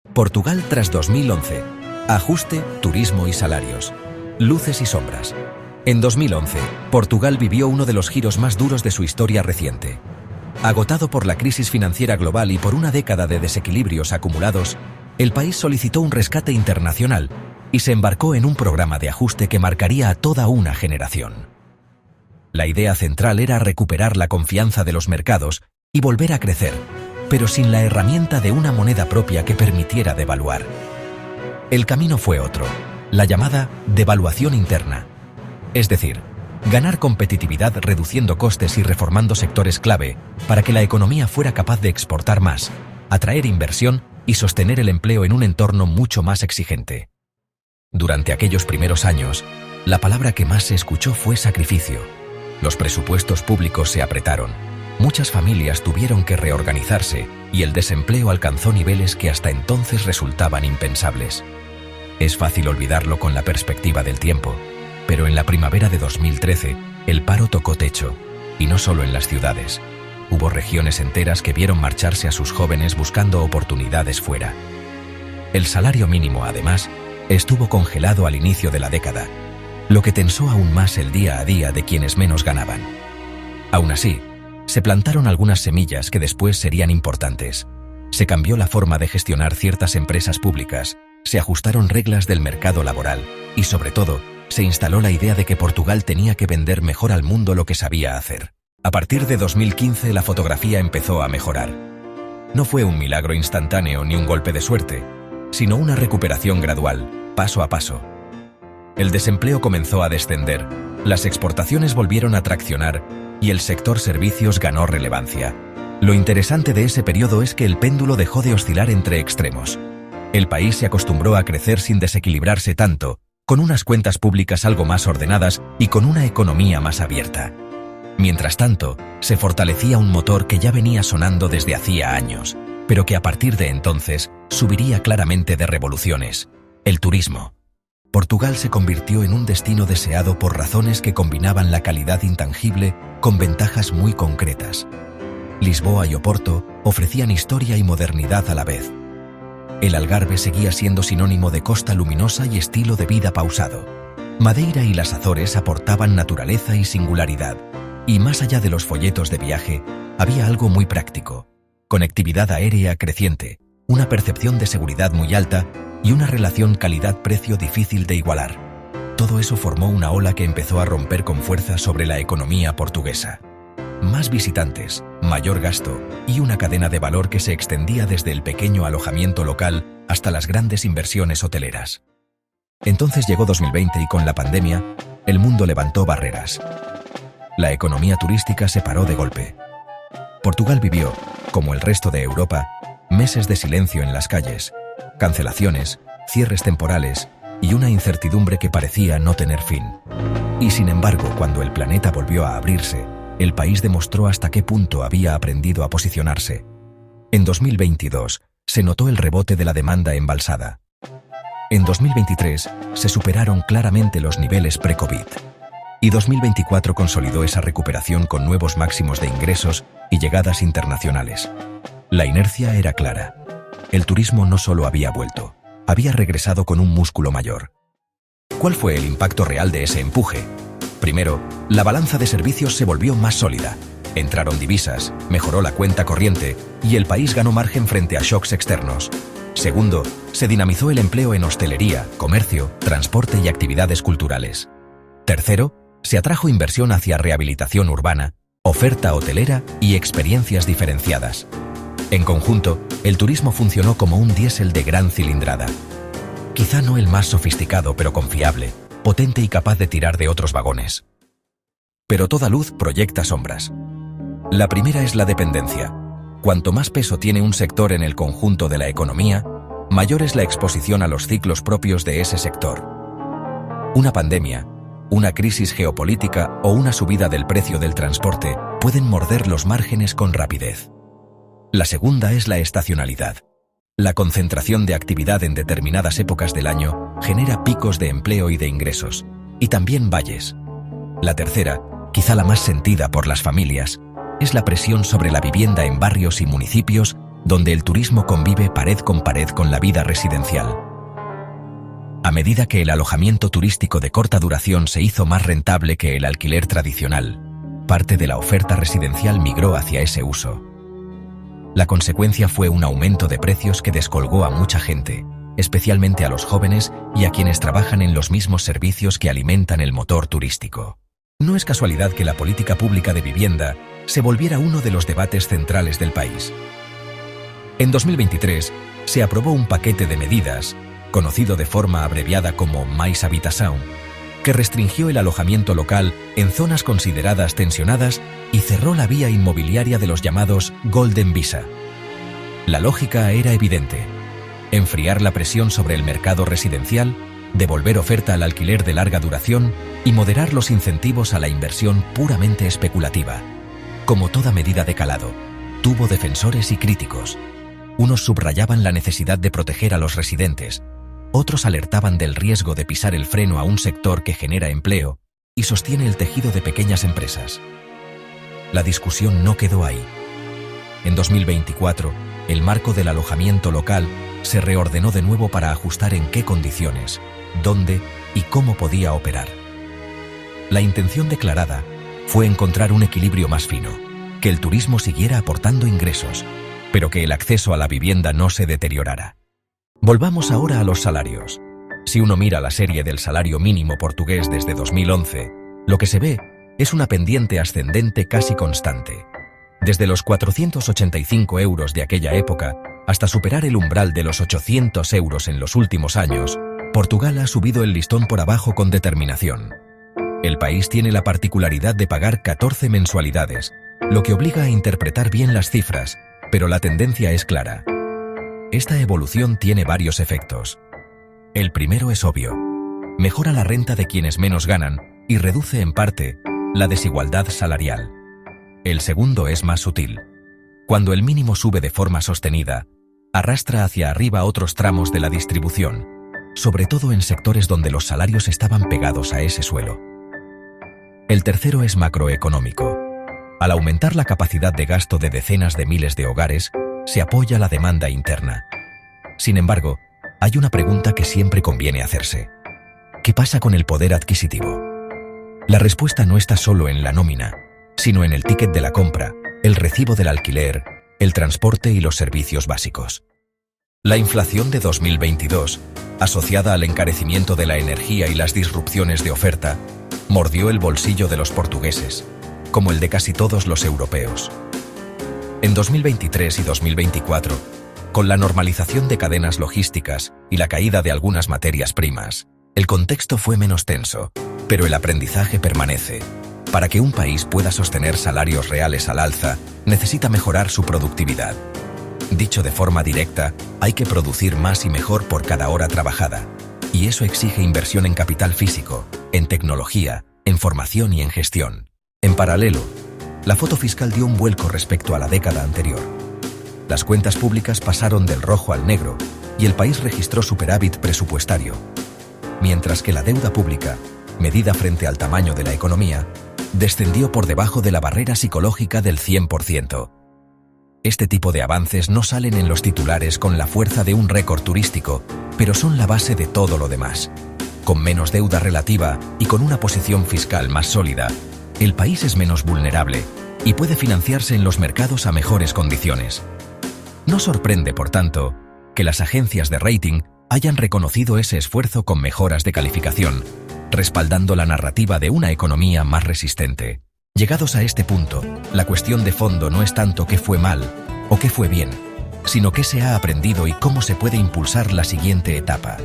Portugal tras 2011. Ajuste, turismo y salarios. Luces y sombras. En 2011, Portugal vivió uno de los giros más duros de su historia reciente. Agotado por la crisis financiera global y por una década de desequilibrios acumulados, el país solicitó un rescate internacional y se embarcó en un programa de ajuste que marcaría a toda una generación. La idea central era recuperar la confianza de los mercados y volver a crecer, pero sin la herramienta de una moneda propia que permitiera devaluar. El camino fue otro, la llamada devaluación interna. Es decir, ganar competitividad reduciendo costes y reformando sectores clave para que la economía fuera capaz de exportar más, atraer inversión y sostener el empleo en un entorno mucho más exigente. Durante aquellos primeros años, la palabra que más se escuchó fue sacrificio. Los presupuestos públicos se apretaron, muchas familias tuvieron que reorganizarse y el desempleo alcanzó niveles que hasta entonces resultaban impensables. Es fácil olvidarlo con la perspectiva del tiempo, pero en la primavera de 2013, el paro tocó techo, y no solo en las ciudades. Hubo regiones enteras que vieron marcharse a sus jóvenes buscando oportunidades fuera. El salario mínimo, además, estuvo congelado al inicio de la década, lo que tensó aún más el día a día de quienes menos ganaban. Aún así, se plantaron algunas semillas que después serían importantes. Se cambió la forma de gestionar ciertas empresas públicas, se ajustaron reglas del mercado laboral y, sobre todo, se instaló la idea de que Portugal tenía que vender mejor al mundo lo que sabía hacer. A partir de 2015 la fotografía empezó a mejorar. No fue un milagro instantáneo ni un golpe de suerte, sino una recuperación gradual, paso a paso. El desempleo comenzó a descender, las exportaciones volvieron a traccionar y el sector servicios ganó relevancia. Lo interesante de ese periodo es que el péndulo dejó de oscilar entre extremos. El país se acostumbró a crecer sin desequilibrarse tanto, con unas cuentas públicas algo más ordenadas y con una economía más abierta. Mientras tanto, se fortalecía un motor que ya venía sonando desde hacía años, pero que a partir de entonces subiría claramente de revoluciones: el turismo. Portugal se convirtió en un destino deseado por razones que combinaban la calidad intangible con ventajas muy concretas. Lisboa y Oporto ofrecían historia y modernidad a la vez. El Algarve seguía siendo sinónimo de costa luminosa y estilo de vida pausado. Madeira y las Azores aportaban naturaleza y singularidad. Y más allá de los folletos de viaje, había algo muy práctico: conectividad aérea creciente, una percepción de seguridad muy alta y una relación calidad-precio difícil de igualar. Todo eso formó una ola que empezó a romper con fuerza sobre la economía portuguesa. Más visitantes, mayor gasto y una cadena de valor que se extendía desde el pequeño alojamiento local hasta las grandes inversiones hoteleras. Entonces llegó 2020 y con la pandemia, el mundo levantó barreras. La economía turística se paró de golpe. Portugal vivió, como el resto de Europa, meses de silencio en las calles, cancelaciones, cierres temporales y una incertidumbre que parecía no tener fin. Y sin embargo, cuando el planeta volvió a abrirse, el país demostró hasta qué punto había aprendido a posicionarse. En 2022 se notó el rebote de la demanda embalsada. En 2023 se superaron claramente los niveles pre-COVID. Y 2024 consolidó esa recuperación con nuevos máximos de ingresos y llegadas internacionales. La inercia era clara. El turismo no solo había vuelto, había regresado con un músculo mayor. ¿Cuál fue el impacto real de ese empuje? Primero, la balanza de servicios se volvió más sólida. Entraron divisas, mejoró la cuenta corriente y el país ganó margen frente a shocks externos. Segundo, se dinamizó el empleo en hostelería, comercio, transporte y actividades culturales. Tercero, se atrajo inversión hacia rehabilitación urbana, oferta hotelera y experiencias diferenciadas. En conjunto, el turismo funcionó como un diésel de gran cilindrada. Quizá no el más sofisticado, pero confiable, potente y capaz de tirar de otros vagones. Pero toda luz proyecta sombras. La primera es la dependencia. Cuanto más peso tiene un sector en el conjunto de la economía, mayor es la exposición a los ciclos propios de ese sector. Una pandemia, una crisis geopolítica o una subida del precio del transporte pueden morder los márgenes con rapidez. La segunda es la estacionalidad. La concentración de actividad en determinadas épocas del año genera picos de empleo y de ingresos, y también valles. La tercera, quizá la más sentida por las familias, es la presión sobre la vivienda en barrios y municipios donde el turismo convive pared con la vida residencial. A medida que el alojamiento turístico de corta duración se hizo más rentable que el alquiler tradicional, parte de la oferta residencial migró hacia ese uso. La consecuencia fue un aumento de precios que descolgó a mucha gente, especialmente a los jóvenes y a quienes trabajan en los mismos servicios que alimentan el motor turístico. No es casualidad que la política pública de vivienda se volviera uno de los debates centrales del país. En 2023 se aprobó un paquete de medidas, conocido de forma abreviada como Mais Habitação, que restringió el alojamiento local en zonas consideradas tensionadas y cerró la vía inmobiliaria de los llamados Golden Visa. La lógica era evidente: enfriar la presión sobre el mercado residencial, devolver oferta al alquiler de larga duración y moderar los incentivos a la inversión puramente especulativa. Como toda medida de calado, tuvo defensores y críticos. Unos subrayaban la necesidad de proteger a los residentes, otros alertaban del riesgo de pisar el freno a un sector que genera empleo y sostiene el tejido de pequeñas empresas. La discusión no quedó ahí. En 2024, el marco del alojamiento local se reordenó de nuevo para ajustar en qué condiciones, dónde y cómo podía operar. La intención declarada fue encontrar un equilibrio más fino, que el turismo siguiera aportando ingresos, pero que el acceso a la vivienda no se deteriorara. Volvamos ahora a los salarios. Si uno mira la serie del salario mínimo portugués desde 2011, lo que se ve es una pendiente ascendente casi constante. Desde los 485 euros de aquella época hasta superar el umbral de los 800 euros en los últimos años, Portugal ha subido el listón por abajo con determinación. El país tiene la particularidad de pagar 14 mensualidades, lo que obliga a interpretar bien las cifras, pero la tendencia es clara. Esta evolución tiene varios efectos. El primero es obvio: mejora la renta de quienes menos ganan y reduce en parte la desigualdad salarial. El segundo es más sutil. Cuando el mínimo sube de forma sostenida, arrastra hacia arriba otros tramos de la distribución, sobre todo en sectores donde los salarios estaban pegados a ese suelo. El tercero es macroeconómico. Al aumentar la capacidad de gasto de decenas de miles de hogares, se apoya la demanda interna. Sin embargo, hay una pregunta que siempre conviene hacerse: ¿qué pasa con el poder adquisitivo? La respuesta no está solo en la nómina, sino en el ticket de la compra, el recibo del alquiler, el transporte y los servicios básicos. La inflación de 2022, asociada al encarecimiento de la energía y las disrupciones de oferta, mordió el bolsillo de los portugueses, como el de casi todos los europeos. En 2023 y 2024, con la normalización de cadenas logísticas y la caída de algunas materias primas, el contexto fue menos tenso, pero el aprendizaje permanece. Para que un país pueda sostener salarios reales al alza, necesita mejorar su productividad. Dicho de forma directa, hay que producir más y mejor por cada hora trabajada, y eso exige inversión en capital físico, en tecnología, en formación y en gestión. En paralelo, la foto fiscal dio un vuelco respecto a la década anterior. Las cuentas públicas pasaron del rojo al negro y el país registró superávit presupuestario, mientras que la deuda pública, medida frente al tamaño de la economía, descendió por debajo de la barrera psicológica del 100%. Este tipo de avances no salen en los titulares con la fuerza de un récord turístico, pero son la base de todo lo demás. Con menos deuda relativa y con una posición fiscal más sólida, el país es menos vulnerable y puede financiarse en los mercados a mejores condiciones. No sorprende, por tanto, que las agencias de rating hayan reconocido ese esfuerzo con mejoras de calificación, respaldando la narrativa de una economía más resistente. Llegados a este punto, la cuestión de fondo no es tanto qué fue mal o qué fue bien, sino qué se ha aprendido y cómo se puede impulsar la siguiente etapa.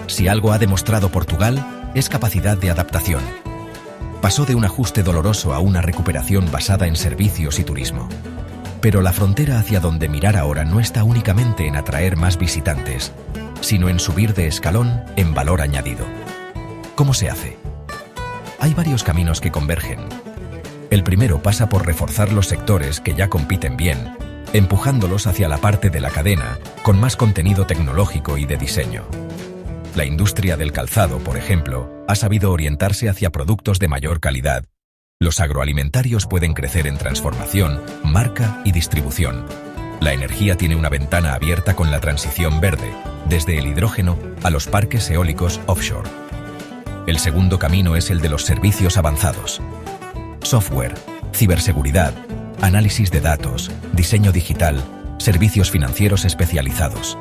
Si algo ha demostrado Portugal, es capacidad de adaptación. Pasó de un ajuste doloroso a una recuperación basada en servicios y turismo. Pero la frontera hacia donde mirar ahora no está únicamente en atraer más visitantes, sino en subir de escalón en valor añadido. ¿Cómo se hace? Hay varios caminos que convergen. El primero pasa por reforzar los sectores que ya compiten bien, empujándolos hacia la parte de la cadena con más contenido tecnológico y de diseño. La industria del calzado, por ejemplo, ha sabido orientarse hacia productos de mayor calidad. Los agroalimentarios pueden crecer en transformación, marca y distribución. La energía tiene una ventana abierta con la transición verde, desde el hidrógeno a los parques eólicos offshore. El segundo camino es el de los servicios avanzados. Software, ciberseguridad, análisis de datos, diseño digital, servicios financieros especializados.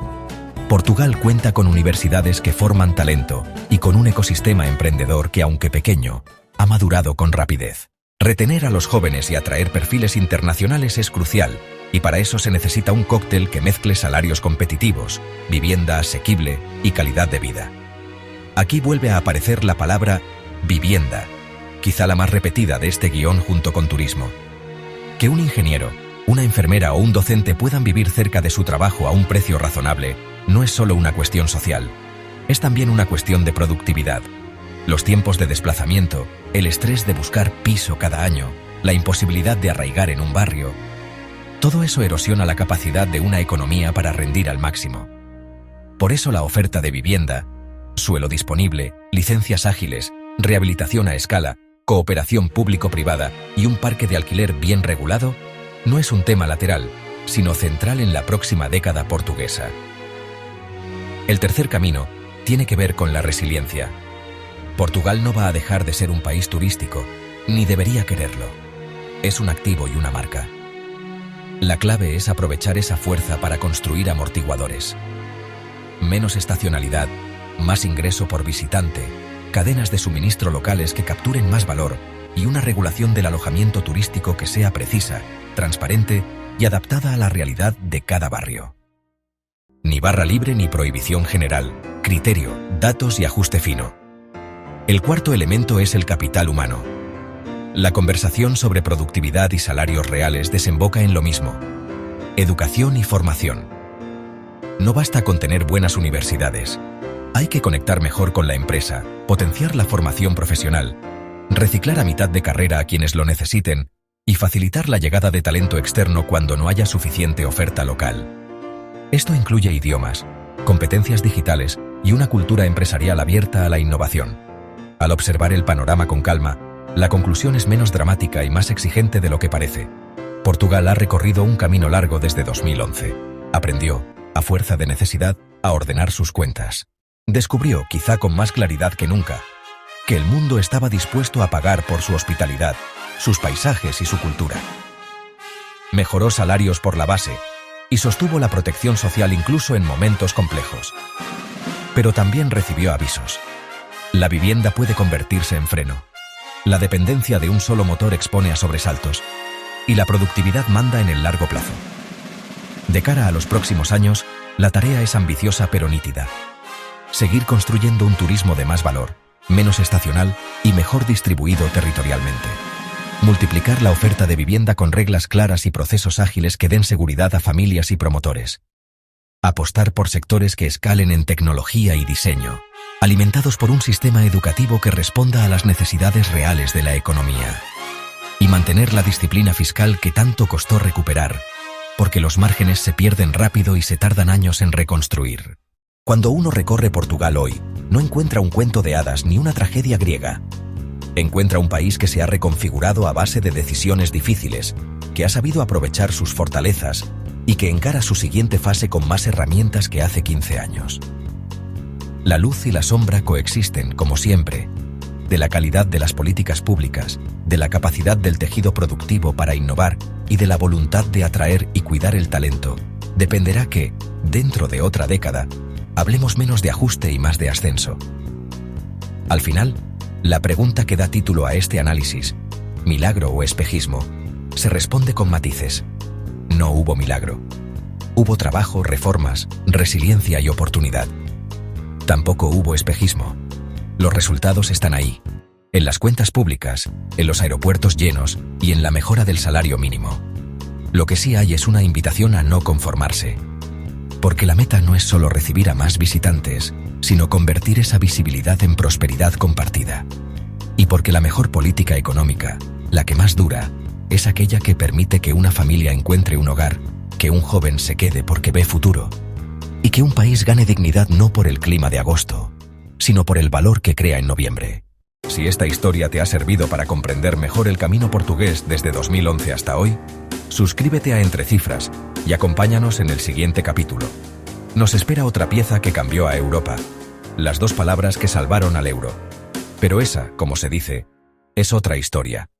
Portugal cuenta con universidades que forman talento y con un ecosistema emprendedor que, aunque pequeño, ha madurado con rapidez. Retener a los jóvenes y atraer perfiles internacionales es crucial, y para eso se necesita un cóctel que mezcle salarios competitivos, vivienda asequible y calidad de vida. Aquí vuelve a aparecer la palabra vivienda, quizá la más repetida de este guión junto con turismo. Que un ingeniero, una enfermera o un docente puedan vivir cerca de su trabajo a un precio razonable no es solo una cuestión social, es también una cuestión de productividad. Los tiempos de desplazamiento, el estrés de buscar piso cada año, la imposibilidad de arraigar en un barrio, todo eso erosiona la capacidad de una economía para rendir al máximo. Por eso la oferta de vivienda, suelo disponible, licencias ágiles, rehabilitación a escala, cooperación público-privada y un parque de alquiler bien regulado, no es un tema lateral, sino central en la próxima década portuguesa. El tercer camino tiene que ver con la resiliencia. Portugal no va a dejar de ser un país turístico, ni debería quererlo. Es un activo y una marca. La clave es aprovechar esa fuerza para construir amortiguadores. Menos estacionalidad, más ingreso por visitante, cadenas de suministro locales que capturen más valor y una regulación del alojamiento turístico que sea precisa, transparente y adaptada a la realidad de cada barrio. Ni barra libre ni prohibición general, criterio, datos y ajuste fino. El cuarto elemento es el capital humano. La conversación sobre productividad y salarios reales desemboca en lo mismo: educación y formación. No basta con tener buenas universidades. Hay que conectar mejor con la empresa, potenciar la formación profesional, reciclar a mitad de carrera a quienes lo necesiten y facilitar la llegada de talento externo cuando no haya suficiente oferta local. Esto incluye idiomas, competencias digitales y una cultura empresarial abierta a la innovación. Al observar el panorama con calma, la conclusión es menos dramática y más exigente de lo que parece. Portugal ha recorrido un camino largo desde 2011. Aprendió, a fuerza de necesidad, a ordenar sus cuentas. Descubrió, quizá con más claridad que nunca, que el mundo estaba dispuesto a pagar por su hospitalidad, sus paisajes y su cultura. Mejoró salarios por la base y sostuvo la protección social incluso en momentos complejos. Pero también recibió avisos. La vivienda puede convertirse en freno. La dependencia de un solo motor expone a sobresaltos. Y la productividad manda en el largo plazo. De cara a los próximos años, la tarea es ambiciosa pero nítida. Seguir construyendo un turismo de más valor, menos estacional y mejor distribuido territorialmente. Multiplicar la oferta de vivienda con reglas claras y procesos ágiles que den seguridad a familias y promotores. Apostar por sectores que escalen en tecnología y diseño, alimentados por un sistema educativo que responda a las necesidades reales de la economía. Y mantener la disciplina fiscal que tanto costó recuperar, porque los márgenes se pierden rápido y se tardan años en reconstruir. Cuando uno recorre Portugal hoy, no encuentra un cuento de hadas ni una tragedia griega. Encuentra un país que se ha reconfigurado a base de decisiones difíciles, que ha sabido aprovechar sus fortalezas y que encara su siguiente fase con más herramientas que hace 15 años. La luz y la sombra coexisten, como siempre, de la calidad de las políticas públicas, de la capacidad del tejido productivo para innovar y de la voluntad de atraer y cuidar el talento. Dependerá que, dentro de otra década, hablemos menos de ajuste y más de ascenso. Al final, la pregunta que da título a este análisis, ¿milagro o espejismo?, se responde con matices. No hubo milagro. Hubo trabajo, reformas, resiliencia y oportunidad. Tampoco hubo espejismo. Los resultados están ahí, en las cuentas públicas, en los aeropuertos llenos y en la mejora del salario mínimo. Lo que sí hay es una invitación a no conformarse. Porque la meta no es solo recibir a más visitantes, sino convertir esa visibilidad en prosperidad compartida. Y porque la mejor política económica, la que más dura, es aquella que permite que una familia encuentre un hogar, que un joven se quede porque ve futuro, y que un país gane dignidad no por el clima de agosto, sino por el valor que crea en noviembre. Si esta historia te ha servido para comprender mejor el camino portugués desde 2011 hasta hoy, suscríbete a Entre Cifras y acompáñanos en el siguiente capítulo. Nos espera otra pieza que cambió a Europa. Las dos palabras que salvaron al euro. Pero esa, como se dice, es otra historia.